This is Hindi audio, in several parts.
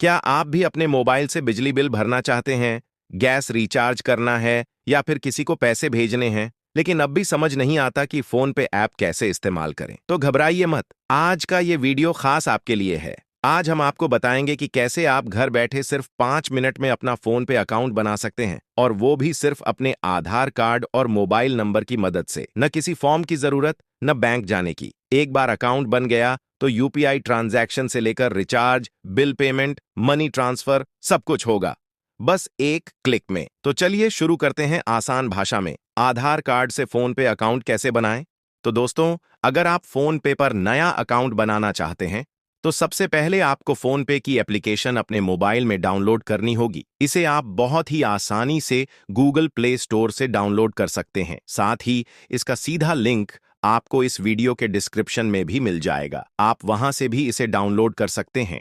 क्या आप भी अपने मोबाइल से बिजली बिल भरना चाहते हैं, गैस रिचार्ज करना है या फिर किसी को पैसे भेजने हैं, लेकिन अब भी समझ नहीं आता कि फोन पे ऐप कैसे इस्तेमाल करें? तो घबराइए मत। आज का ये वीडियो खास आपके लिए है। आज हम आपको बताएंगे कि कैसे आप घर बैठे सिर्फ 5 मिनट में अपना फोन पे अकाउंट बना सकते हैं, और वो भी सिर्फ अपने आधार कार्ड और मोबाइल नंबर की मदद से। न किसी फॉर्म की जरूरत, न बैंक जाने की। एक बार अकाउंट बन गया तो यूपीआई ट्रांजैक्शन से लेकर recharge, bill payment, money transfer सब कुछ होगा बस एक क्लिक में। तो चलिए शुरू करते हैं आसान भाषा में। आधार कार्ड से फोन पे अकाउंट कैसे बनाएं? तो दोस्तों, अगर आप फोन पे पर नया अकाउंट बनाना चाहते हैं तो सबसे पहले आपको फोन पे की एप्लीकेशन अपने मोबाइल में डाउनलोड करनी होगी। इसे आप बहुत ही आसानी से गूगल प्ले स्टोर से डाउनलोड कर सकते हैं। साथ ही इसका सीधा लिंक आपको इस वीडियो के डिस्क्रिप्शन में भी मिल जाएगा। आप वहां से भी इसे डाउनलोड कर सकते हैं।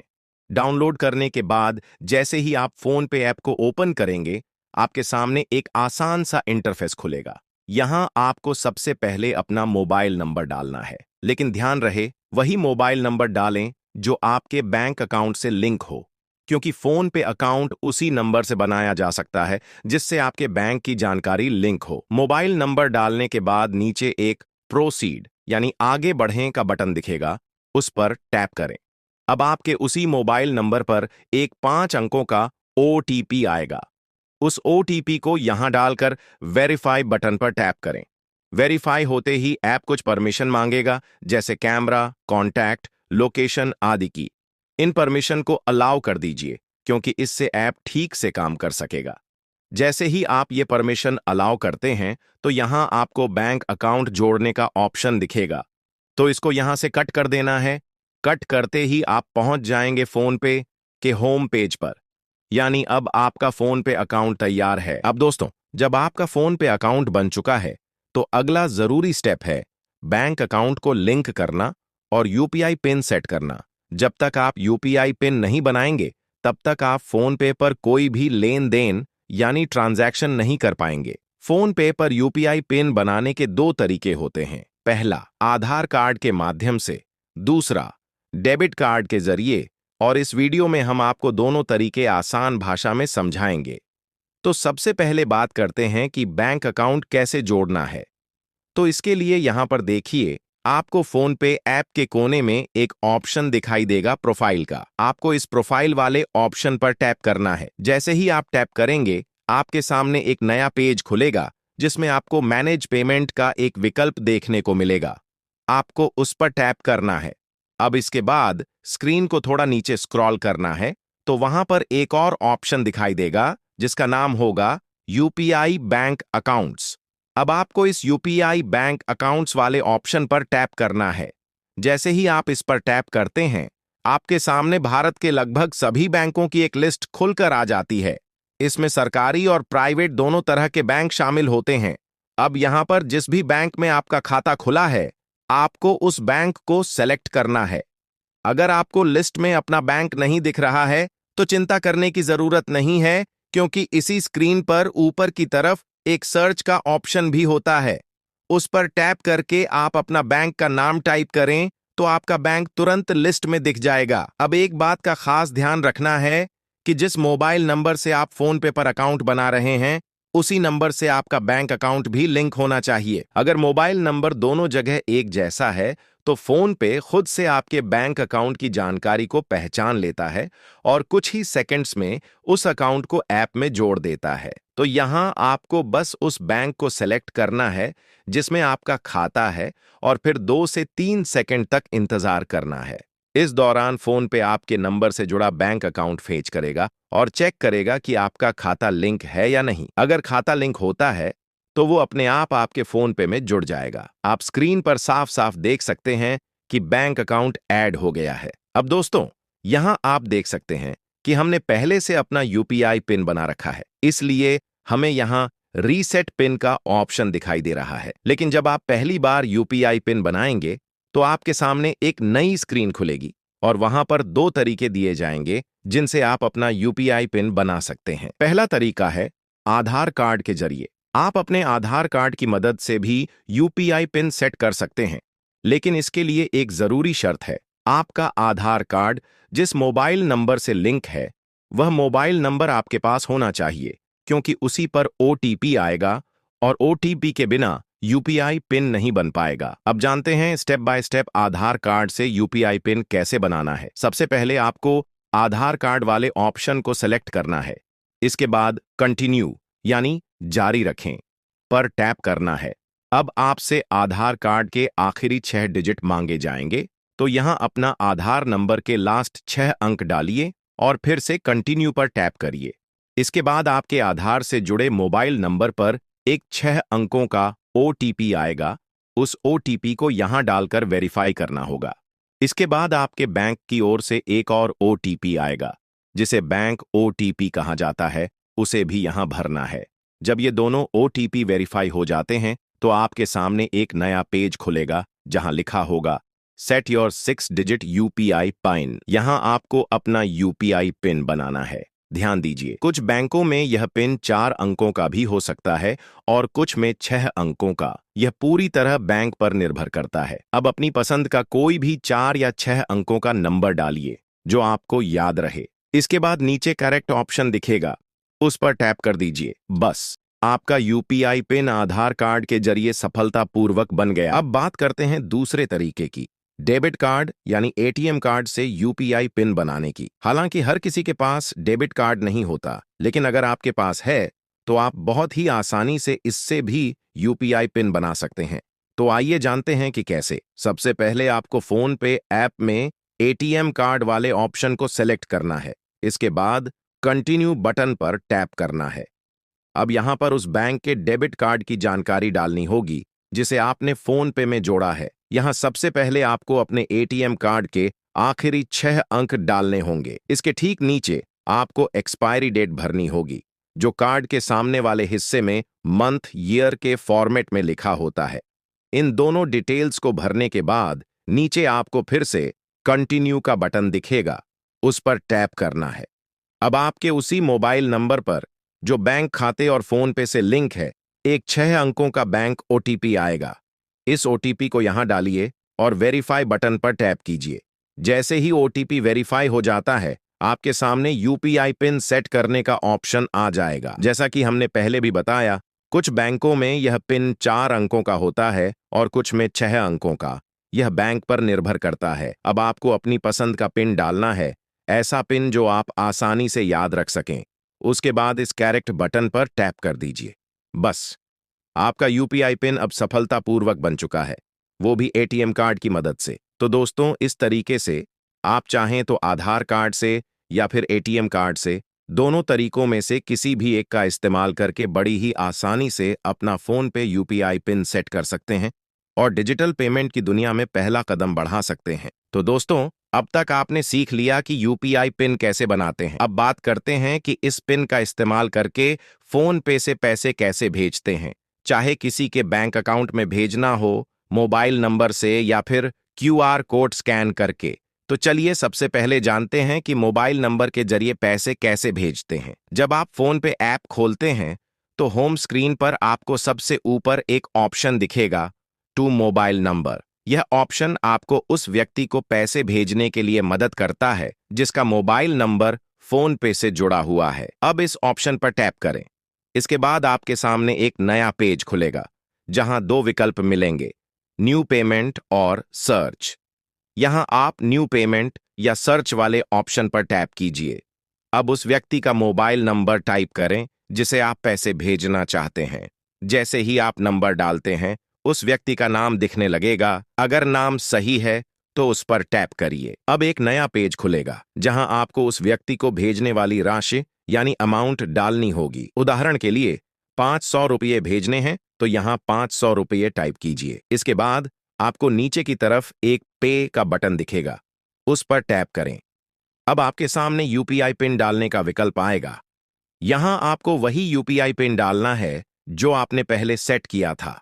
डाउनलोड करने के बाद जैसे ही आप फोन पे ऐप को ओपन करेंगे, आपके सामने एक आसान सा इंटरफेस खुलेगा। यहां आपको सबसे पहले अपना मोबाइल नंबर डालना है, लेकिन ध्यान रहे वही मोबाइल नंबर डालें जो आपके बैंक अकाउंट से लिंक हो, क्योंकि फोन पे अकाउंट उसी नंबर से बनाया जा सकता है जिससे आपके बैंक की जानकारी लिंक हो। मोबाइल नंबर डालने के बाद नीचे एक प्रोसीड यानी आगे बढ़ें का बटन दिखेगा, उस पर टैप करें। अब आपके उसी मोबाइल नंबर पर एक 5 अंकों का ओटीपी आएगा। उस ओटीपी को यहां डालकर वेरीफाई बटन पर टैप करें। वेरीफाई होते ही ऐप कुछ परमिशन मांगेगा, जैसे कैमरा, कॉन्टैक्ट, लोकेशन आदि की। इन परमिशन को अलाउ कर दीजिए, क्योंकि इससे ऐप ठीक से काम कर सकेगा। जैसे ही आप ये परमिशन अलाउ करते हैं तो यहां आपको बैंक अकाउंट जोड़ने का ऑप्शन दिखेगा, तो इसको यहां से कट कर देना है। कट करते ही आप पहुंच जाएंगे फोन पे के होम पेज पर, यानी अब आपका फोन पे अकाउंट तैयार है। अब दोस्तों, जब आपका फोन पे अकाउंट बन चुका है तो अगला जरूरी स्टेप है बैंक अकाउंट को लिंक करना और यूपीआई पिन सेट करना। जब तक आप यूपीआई पिन नहीं बनाएंगे तब तक आप फोन पे पर कोई भी लेन देन यानी ट्रांजैक्शन नहीं कर पाएंगे। फोन पे पर यूपीआई पिन बनाने के दो तरीके होते हैं। पहला, आधार कार्ड के माध्यम से। दूसरा, डेबिट कार्ड के जरिए। और इस वीडियो में हम आपको दोनों तरीके आसान भाषा में समझाएंगे। तो सबसे पहले बात करते हैं कि बैंक अकाउंट कैसे जोड़ना है। तो इसके लिए यहां पर देखिए, आपको फोन पे ऐप के कोने में एक ऑप्शन दिखाई देगा प्रोफाइल का। आपको इस प्रोफाइल वाले ऑप्शन पर टैप करना है। जैसे ही आप टैप करेंगे, आपके सामने एक नया पेज खुलेगा जिसमें आपको मैनेज पेमेंट का एक विकल्प देखने को मिलेगा। आपको उस पर टैप करना है। अब इसके बाद स्क्रीन को थोड़ा नीचे स्क्रॉल करना है, तो वहां पर एक और ऑप्शन दिखाई देगा जिसका नाम होगा यूपीआई बैंक अकाउंट्स। अब आपको इस यूपीआई बैंक अकाउंट्स वाले ऑप्शन पर टैप करना है। जैसे ही आप इस पर टैप करते हैं, आपके सामने भारत के लगभग सभी बैंकों की एक लिस्ट खुलकर आ जाती है। इसमें सरकारी और प्राइवेट दोनों तरह के बैंक शामिल होते हैं। अब यहां पर जिस भी बैंक में आपका खाता खुला है, आपको उस बैंक को सेलेक्ट करना है। अगर आपको लिस्ट में अपना बैंक नहीं दिख रहा है तो चिंता करने की जरूरत नहीं है, क्योंकि इसी स्क्रीन पर ऊपर की तरफ एक सर्च का ऑप्शन भी होता है। उस पर टैप करके आप अपना बैंक का नाम टाइप करें तो आपका बैंक तुरंत लिस्ट में दिख जाएगा। अब एक बात का खास ध्यान रखना है कि जिस मोबाइल नंबर से आप फोन पे पर अकाउंट बना रहे हैं, उसी नंबर से आपका बैंक अकाउंट भी लिंक होना चाहिए। अगर मोबाइल नंबर दोनों जगह एक जैसा है तो फोन पे खुद से आपके बैंक अकाउंट की जानकारी को पहचान लेता है और कुछ ही सेकंड्स में उस अकाउंट को ऐप में जोड़ देता है। तो यहां आपको बस उस बैंक को सेलेक्ट करना है जिसमें आपका खाता है, और फिर 2 से 3 सेकंड तक इंतजार करना है। इस दौरान फोन पे आपके नंबर से जुड़ा बैंक अकाउंट फेच करेगा और चेक करेगा कि आपका खाता लिंक है या नहीं। अगर खाता लिंक होता है तो वो अपने आप आपके फोन पे में जुड़ जाएगा। आप स्क्रीन पर साफ साफ देख सकते हैं कि बैंक अकाउंट ऐड हो गया है। अब दोस्तों, यहां आप देख सकते हैं कि हमने पहले से अपना यूपीआई पिन बना रखा है, इसलिए हमें यहां रीसेट पिन का ऑप्शन दिखाई दे रहा है। लेकिन जब आप पहली बार यूपीआई पिन बनाएंगे तो आपके सामने एक नई स्क्रीन खुलेगी और वहां पर 2 तरीके दिए जाएंगे जिनसे आप अपना यूपीआई पिन बना सकते हैं। पहला तरीका है आधार कार्ड के जरिए। आप अपने आधार कार्ड की मदद से भी यूपीआई पिन सेट कर सकते हैं, लेकिन इसके लिए एक जरूरी शर्त है। आपका आधार कार्ड जिस मोबाइल नंबर से लिंक है वह मोबाइल नंबर आपके पास होना चाहिए, क्योंकि उसी पर ओटीपी आएगा और ओटीपी के बिना यूपीआई पिन नहीं बन पाएगा। अब जानते हैं step by step Aadhaar card से यूपीआई पिन कैसे बनाना है। सबसे पहले आपको आधार कार्ड वाले ऑप्शन को सेलेक्ट करना है। इसके बाद कंटिन्यू यानी जारी रखें पर टैप करना है। अब आपसे आधार कार्ड के आखिरी 6 डिजिट मांगे जाएंगे, तो यहां अपना आधार नंबर के लास्ट 6 अंक डालिए और फिर से कंटिन्यू पर टैप करिए। इसके बाद आपके आधार से जुड़े मोबाइल नंबर पर एक 6 अंकों का ओटीपी आएगा। उस ओटीपी को यहां डालकर वेरीफाई करना होगा। इसके बाद आपके बैंक की ओर से एक और ओटीपी आएगा, जिसे बैंक ओटीपी कहा जाता है, उसे भी यहां भरना है। जब ये दोनों ओटीपी वेरीफाई हो जाते हैं तो आपके सामने एक नया पेज खुलेगा जहां लिखा होगा set your 6 digit UPI pin. यहां आपको अपना यूपीआई पिन बनाना है। ध्यान दीजिए, कुछ बैंकों में यह पिन 4 अंकों का भी हो सकता है और कुछ में 6 अंकों का। यह पूरी तरह बैंक पर निर्भर करता है। अब अपनी पसंद का कोई भी 4 या 6 अंकों का नंबर डालिए जो आपको याद रहे। इसके बाद नीचे करेक्ट ऑप्शन दिखेगा, उस पर टैप कर दीजिए। बस आपका यूपीआई पिन आधार कार्ड के जरिए सफलतापूर्वक बन गया। अब बात करते हैं दूसरे तरीके की, डेबिट कार्ड यानी एटीएम कार्ड से यूपीआई पिन बनाने की। हालांकि हर किसी के पास डेबिट कार्ड नहीं होता, लेकिन अगर आपके पास है तो आप बहुत ही आसानी से इससे भी यूपीआई पिन बना सकते हैं। तो आइए जानते हैं कि कैसे। सबसे पहले आपको फोन पे ऐप में एटीएम कार्ड वाले ऑप्शन को सेलेक्ट करना है। इसके बाद कंटिन्यू बटन पर टैप करना है। अब यहां पर उस बैंक के डेबिट कार्ड की जानकारी डालनी होगी जिसे आपने फोन पे में जोड़ा है। यहां सबसे पहले आपको अपने एटीएम कार्ड के आखिरी 6 अंक डालने होंगे। इसके ठीक नीचे आपको एक्सपायरी डेट भरनी होगी, जो कार्ड के सामने वाले हिस्से में मंथ ईयर के फॉर्मेट में लिखा होता है। इन दोनों डिटेल्स को भरने के बाद नीचे आपको फिर से कंटिन्यू का बटन दिखेगा, उस पर टैप करना है। अब आपके उसी मोबाइल नंबर पर जो बैंक खाते और फोन पे से लिंक है, एक 6 अंकों का बैंक ओटीपी आएगा। इस ओटीपी को यहां डालिए और वेरीफाई बटन पर टैप कीजिए। जैसे ही ओटीपी वेरीफाई हो जाता है, आपके सामने यूपीआई पिन सेट करने का ऑप्शन आ जाएगा। जैसा कि हमने पहले भी बताया, कुछ बैंकों में यह पिन 4 अंकों का होता है और कुछ में 6 अंकों का। यह बैंक पर निर्भर करता है। अब आपको अपनी पसंद का पिन डालना है, ऐसा पिन जो आप आसानी से याद रख सकें। उसके बाद इस करेक्ट बटन पर टैप कर दीजिए। बस आपका यूपीआई पिन अब सफलतापूर्वक बन चुका है, वो भी एटीएम कार्ड की मदद से। तो दोस्तों, इस तरीके से आप चाहें तो आधार कार्ड से या फिर एटीएम कार्ड से, दोनों तरीकों में से किसी भी एक का इस्तेमाल करके बड़ी ही आसानी से अपना फोन पे यूपीआई पिन सेट कर सकते हैं और डिजिटल पेमेंट की दुनिया में पहला कदम बढ़ा सकते हैं। तो दोस्तों, अब तक आपने सीख लिया कि यूपीआई पिन कैसे बनाते हैं। अब बात करते हैं कि इस पिन का इस्तेमाल करके फोन पे से पैसे कैसे भेजते हैं, चाहे किसी के बैंक अकाउंट में भेजना हो, मोबाइल नंबर से या फिर क्यूआर कोड स्कैन करके। तो चलिए सबसे पहले जानते हैं कि मोबाइल नंबर के जरिए पैसे कैसे भेजते हैं। जब आप फोन पे ऐप खोलते हैं तो होम स्क्रीन पर आपको सबसे ऊपर एक ऑप्शन दिखेगा, टू मोबाइल नंबर। यह ऑप्शन आपको उस व्यक्ति को पैसे भेजने के लिए मदद करता है जिसका मोबाइल नंबर फोन पे से जुड़ा हुआ है। अब इस ऑप्शन पर टैप करें। इसके बाद आपके सामने एक नया पेज खुलेगा जहां 2 विकल्प मिलेंगे, न्यू पेमेंट और सर्च। यहां आप न्यू पेमेंट या सर्च वाले ऑप्शन पर टैप कीजिए। अब उस व्यक्ति का मोबाइल नंबर टाइप करें जिसे आप पैसे भेजना चाहते हैं। जैसे ही आप नंबर डालते हैं, उस व्यक्ति का नाम दिखने लगेगा। अगर नाम सही है तो उस पर टैप करिए। अब एक नया पेज खुलेगा जहां आपको उस व्यक्ति को भेजने वाली राशि यानी अमाउंट डालनी होगी। उदाहरण के लिए 500 रुपये भेजने हैं तो यहां 500 रुपये टाइप कीजिए। इसके बाद आपको नीचे की तरफ एक पे का बटन दिखेगा, उस पर टैप करें। अब आपके सामने यूपीआई पिन डालने का विकल्प आएगा। यहां आपको वही यूपीआई पिन डालना है जो आपने पहले सेट किया था।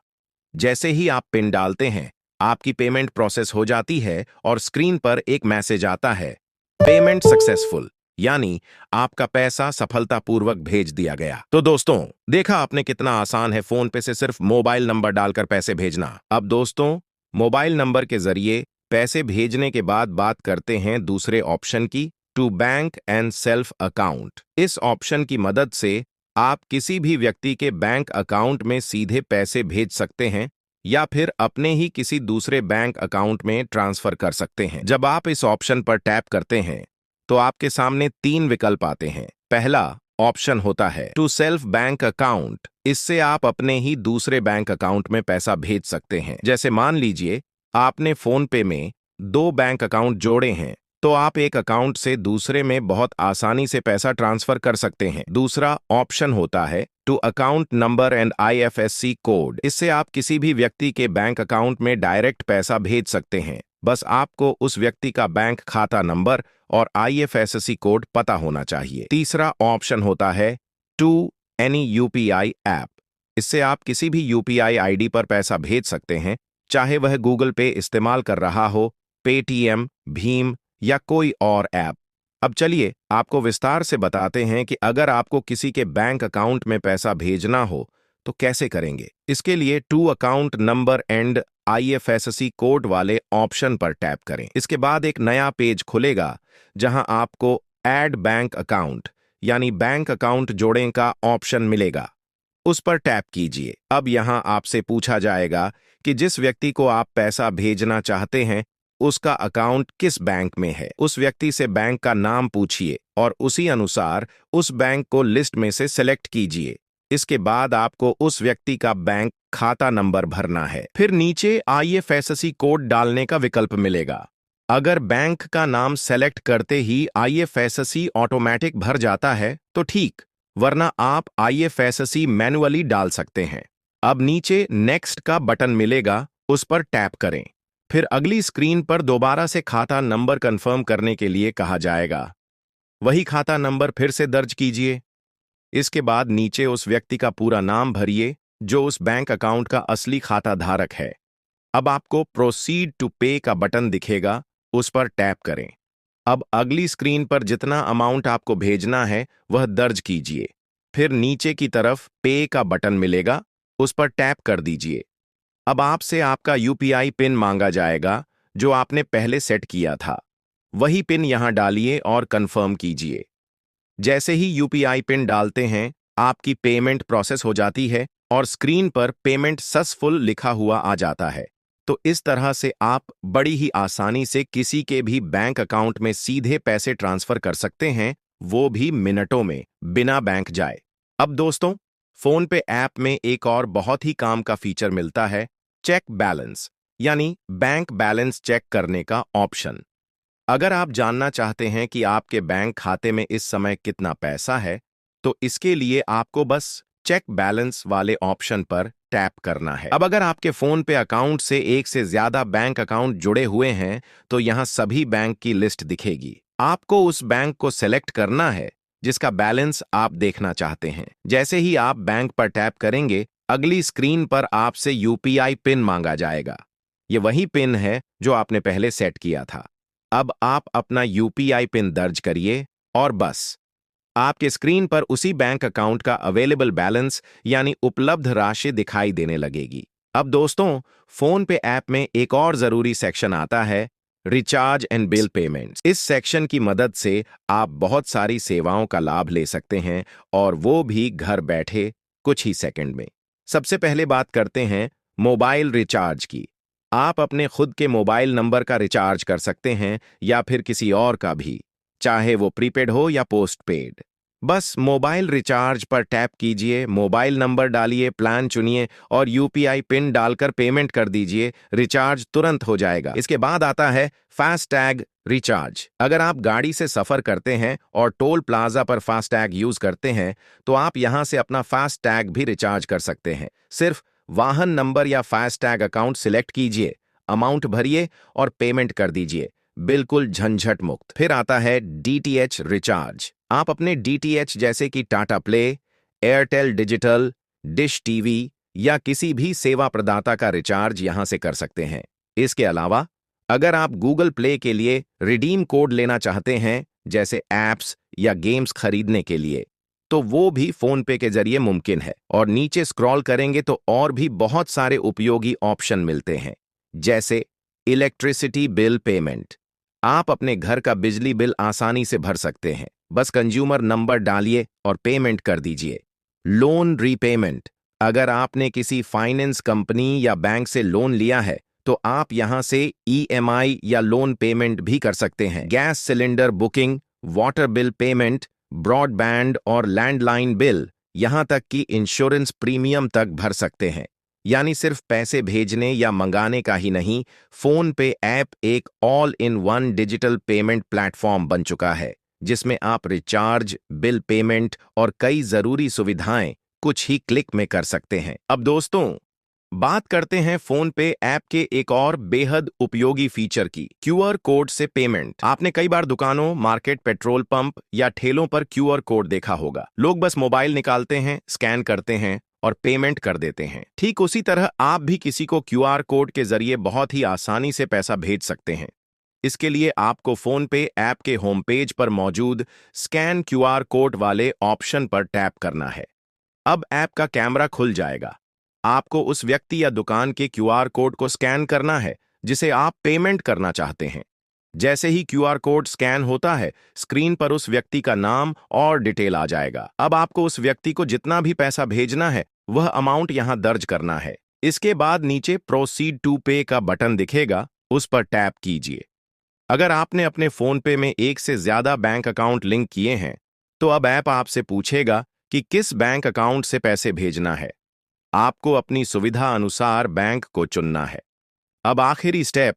जैसे ही आप पिन डालते हैं, आपकी पेमेंट प्रोसेस हो जाती है और स्क्रीन पर एक मैसेज आता है, पेमेंट सक्सेसफुल, यानी आपका पैसा सफलतापूर्वक भेज दिया गया। तो दोस्तों, देखा आपने कितना आसान है फोन पे से सिर्फ मोबाइल नंबर डालकर पैसे भेजना। अब दोस्तों, मोबाइल नंबर के जरिए पैसे भेजने के बाद बात करते हैं दूसरे ऑप्शन की, to bank and self account. इस ऑप्शन की मदद से आप किसी भी व्यक्ति के बैंक अकाउंट में सीधे पैसे भेज सकते हैं या फिर अपने ही किसी दूसरे बैंक अकाउंट में ट्रांसफर कर सकते हैं। जब आप इस ऑप्शन पर टैप करते हैं तो आपके सामने 3 विकल्प आते हैं। पहला ऑप्शन होता है टू सेल्फ बैंक अकाउंट। इससे आप अपने ही दूसरे बैंक अकाउंट में पैसा भेज सकते हैं। जैसे मान लीजिए आपने फोन पे में 2 बैंक अकाउंट जोड़े हैं, तो आप एक अकाउंट से दूसरे में बहुत आसानी से पैसा ट्रांसफर कर सकते हैं। दूसरा ऑप्शन होता है to account number and IFSC code. इससे आप किसी भी व्यक्ति के बैंक अकाउंट में डायरेक्ट पैसा भेज सकते हैं। बस आपको उस व्यक्ति का बैंक खाता नंबर और IFSC कोड पता होना चाहिए। तीसरा ऑप्शन होता है टू एनी UPI ऐप। इससे आप किसी भी UPI ID पर पैसा भेज सकते हैं, चाहे वह गूगल पे इस्तेमाल कर रहा हो, पेटीएम, भीम या कोई और ऐप। अब चलिए आपको विस्तार से बताते हैं कि अगर आपको किसी के बैंक अकाउंट में पैसा भेजना हो तो कैसे करेंगे। इसके लिए to account number and IFSC code वाले ऑप्शन पर टैप करें। इसके बाद एक नया पेज खुलेगा जहां आपको ऐड बैंक अकाउंट यानी बैंक अकाउंट जोड़ें का ऑप्शन मिलेगा। उस पर टैप कीजिए। अब यहां आपसे पूछा जाएगा कि जिस व्यक्ति को आप पैसा भेजना चाहते हैं उसका अकाउंट किस बैंक में है। उस व्यक्ति से बैंक का नाम पूछिए और उसी अनुसार उस बैंक को लिस्ट में से सेलेक्ट कीजिए। इसके बाद आपको उस व्यक्ति का बैंक खाता नंबर भरना है। फिर नीचे IFSC कोड डालने का विकल्प मिलेगा। अगर बैंक का नाम सेलेक्ट करते ही IFSC ऑटोमेटिक भर जाता है तो ठीक, वरना आप IFSC मैन्युअली डाल सकते हैं। अब नीचे नेक्स्ट का बटन मिलेगा, उस पर टैप करें। फिर अगली स्क्रीन पर दोबारा से खाता नंबर कंफर्म करने के लिए कहा जाएगा। वही खाता नंबर फिर से दर्ज कीजिए। इसके बाद नीचे उस व्यक्ति का पूरा नाम भरिए जो उस बैंक अकाउंट का असली खाता धारक है। अब आपको प्रोसीड टू पे का बटन दिखेगा, उस पर टैप करें। अब अगली स्क्रीन पर जितना अमाउंट आपको भेजना है वह दर्ज कीजिए। फिर नीचे की तरफ पे का बटन मिलेगा, उस पर टैप कर दीजिए। अब आपसे आपका UPI पिन मांगा जाएगा जो आपने पहले सेट किया था। वही पिन यहां डालिए और कंफर्म कीजिए। जैसे ही UPI पिन डालते हैं आपकी पेमेंट प्रोसेस हो जाती है और स्क्रीन पर पेमेंट सक्सेसफुल लिखा हुआ आ जाता है। तो इस तरह से आप बड़ी ही आसानी से किसी के भी बैंक अकाउंट में सीधे पैसे ट्रांसफर कर सकते हैं, वो भी मिनटों में, बिना बैंक जाए। अब दोस्तों, फोन पे ऐप में एक और बहुत ही काम का फीचर मिलता है, चेक बैलेंस यानी बैंक बैलेंस चेक करने का ऑप्शन। अगर आप जानना चाहते हैं कि आपके बैंक खाते में इस समय कितना पैसा है, तो इसके लिए आपको बस चेक बैलेंस वाले ऑप्शन पर टैप करना है। अब अगर आपके फोन पे अकाउंट से एक से ज्यादा बैंक अकाउंट जुड़े हुए हैं तो यहां सभी बैंक की लिस्ट दिखेगी। आपको उस बैंक को सेलेक्ट करना है जिसका बैलेंस आप देखना चाहते हैं। जैसे ही आप बैंक पर टैप करेंगे, अगली स्क्रीन पर आपसे UPI पिन मांगा जाएगा। ये वही पिन है जो आपने पहले सेट किया था। अब आप अपना UPI पिन दर्ज करिए और बस आपके स्क्रीन पर उसी बैंक अकाउंट का अवेलेबल बैलेंस यानी उपलब्ध राशि दिखाई देने लगेगी। अब दोस्तों, फोन पे ऐप में एक और जरूरी सेक्शन आता है, रिचार्ज एंड बिल पेमेंट्स। इस सेक्शन की मदद से आप बहुत सारी सेवाओं का लाभ ले सकते हैं और वो भी घर बैठे कुछ ही सेकंड में। सबसे पहले बात करते हैं मोबाइल रिचार्ज की। आप अपने खुद के मोबाइल नंबर का रिचार्ज कर सकते हैं या फिर किसी और का भी, चाहे वो प्रीपेड हो या पोस्ट पेड। बस मोबाइल रिचार्ज पर टैप कीजिए, मोबाइल नंबर डालिए, प्लान चुनिए और UPI पिन डालकर पेमेंट कर दीजिए। रिचार्ज तुरंत हो जाएगा। इसके बाद आता है फास्टैग रिचार्ज। अगर आप गाड़ी से सफर करते हैं और टोल प्लाजा पर फास्टैग यूज करते हैं तो आप यहां से अपना फास्टैग भी रिचार्ज कर सकते हैं। सिर्फ वाहन नंबर या फास्टैग अकाउंट सिलेक्ट कीजिए, अमाउंट भरिए और पेमेंट कर दीजिए, बिल्कुल झंझट मुक्त। फिर आता है DTH रिचार्ज। आप अपने DTH जैसे कि Tata play, Airtel digital, dish TV या किसी भी सेवा प्रदाता का रिचार्ज यहां से कर सकते हैं। इसके अलावा अगर आप गूगल प्ले के लिए रिडीम कोड लेना चाहते हैं, जैसे ऐप्स या गेम्स खरीदने के लिए, तो वो भी फोन पे के जरिए मुमकिन है। और नीचे स्क्रॉल करेंगे तो और भी बहुत सारे उपयोगी ऑप्शन मिलते हैं, जैसे इलेक्ट्रिसिटी बिल पेमेंट। आप अपने घर का बिजली बिल आसानी से भर सकते हैं। बस कंज्यूमर नंबर डालिए और पेमेंट कर दीजिए। Loan repayment. अगर आपने किसी फाइनेंस कंपनी या बैंक से लोन लिया है तो आप यहां से ईएमआई या लोन पेमेंट भी कर सकते हैं। Gas cylinder booking, water bill payment, broadband और लैंडलाइन बिल, यहां तक कि इंश्योरेंस प्रीमियम तक भर सकते हैं। यानी सिर्फ पैसे भेजने या मंगाने का ही नहीं, फोन पे ऐप एक all in one digital payment platform बन चुका है, जिसमें आप रिचार्ज, बिल पेमेंट और कई जरूरी सुविधाएं कुछ ही क्लिक में कर सकते हैं। अब दोस्तों, बात करते हैं फोन पे ऐप के एक और बेहद उपयोगी फीचर की, क्यूआर कोड से पेमेंट। आपने कई बार दुकानों, मार्केट, पेट्रोल पंप या ठेलों पर क्यूआर कोड देखा होगा। लोग बस मोबाइल निकालते हैं, स्कैन करते हैं और पेमेंट कर देते हैं। ठीक उसी तरह आप भी किसी को क्यूआर कोड के जरिए बहुत ही आसानी से पैसा भेज सकते हैं। इसके लिए आपको फोन पे ऐप के होम पेज पर मौजूद स्कैन क्यूआर कोड वाले ऑप्शन पर टैप करना है। अब ऐप का कैमरा खुल जाएगा। आपको उस व्यक्ति या दुकान के क्यूआर कोड को स्कैन करना है जिसे आप पेमेंट करना चाहते हैं। जैसे ही क्यूआर कोड स्कैन होता है, स्क्रीन पर उस व्यक्ति का नाम और डिटेल आ जाएगा। अब आपको उस व्यक्ति को जितना भी पैसा भेजना है वह अमाउंट यहां दर्ज करना है। इसके बाद नीचे प्रोसीड टू पे का बटन दिखेगा, उस पर टैप कीजिए। अगर आपने अपने फोन पे में एक से ज्यादा बैंक अकाउंट लिंक किए हैं तो अब ऐप आपसे पूछेगा कि किस बैंक अकाउंट से पैसे भेजना है। आपको अपनी सुविधा अनुसार बैंक को चुनना है। अब आखिरी स्टेप,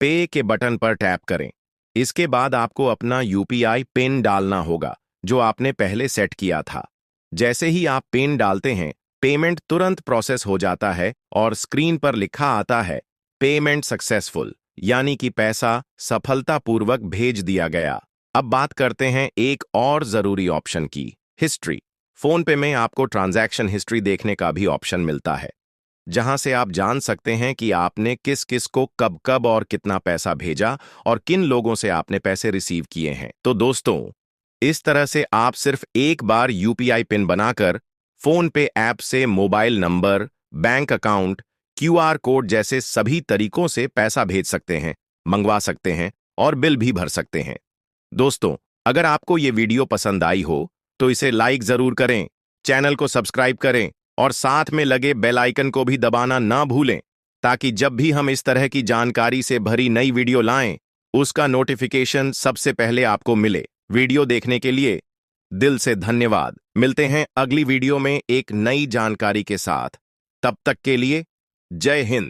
पे के बटन पर टैप करें। इसके बाद आपको अपना यूपीआई पिन डालना होगा जो आपने पहले सेट किया था। जैसे ही आप पिन डालते हैं, पेमेंट तुरंत प्रोसेस हो जाता है और स्क्रीन पर लिखा आता है पेमेंट सक्सेसफुल, यानी कि पैसा सफलतापूर्वक भेज दिया गया। अब बात करते हैं एक और जरूरी ऑप्शन की, हिस्ट्री। फोन पे में आपको ट्रांजैक्शन हिस्ट्री देखने का भी ऑप्शन मिलता है, जहां से आप जान सकते हैं कि आपने किस किस को कब कब और कितना पैसा भेजा और किन लोगों से आपने पैसे रिसीव किए हैं। तो दोस्तों, इस तरह से आप सिर्फ एक बार यूपीआई पिन बनाकर फोन पे ऐप से mobile number, bank account, QR code जैसे सभी तरीकों से पैसा भेज सकते हैं, मंगवा सकते हैं और बिल भी भर सकते हैं। दोस्तों, अगर आपको ये वीडियो पसंद आई हो तो इसे लाइक जरूर करें, चैनल को सब्सक्राइब करें और साथ में लगे बेल आइकन को भी दबाना ना भूलें, ताकि जब भी हम इस तरह की जानकारी से भरी नई वीडियो लाएं, उसका नोटिफिकेशन सबसे पहले आपको मिले। वीडियो देखने के लिए दिल से धन्यवाद। मिलते हैं अगली वीडियो में एक नई जानकारी के साथ। तब तक के लिए जय हिंद।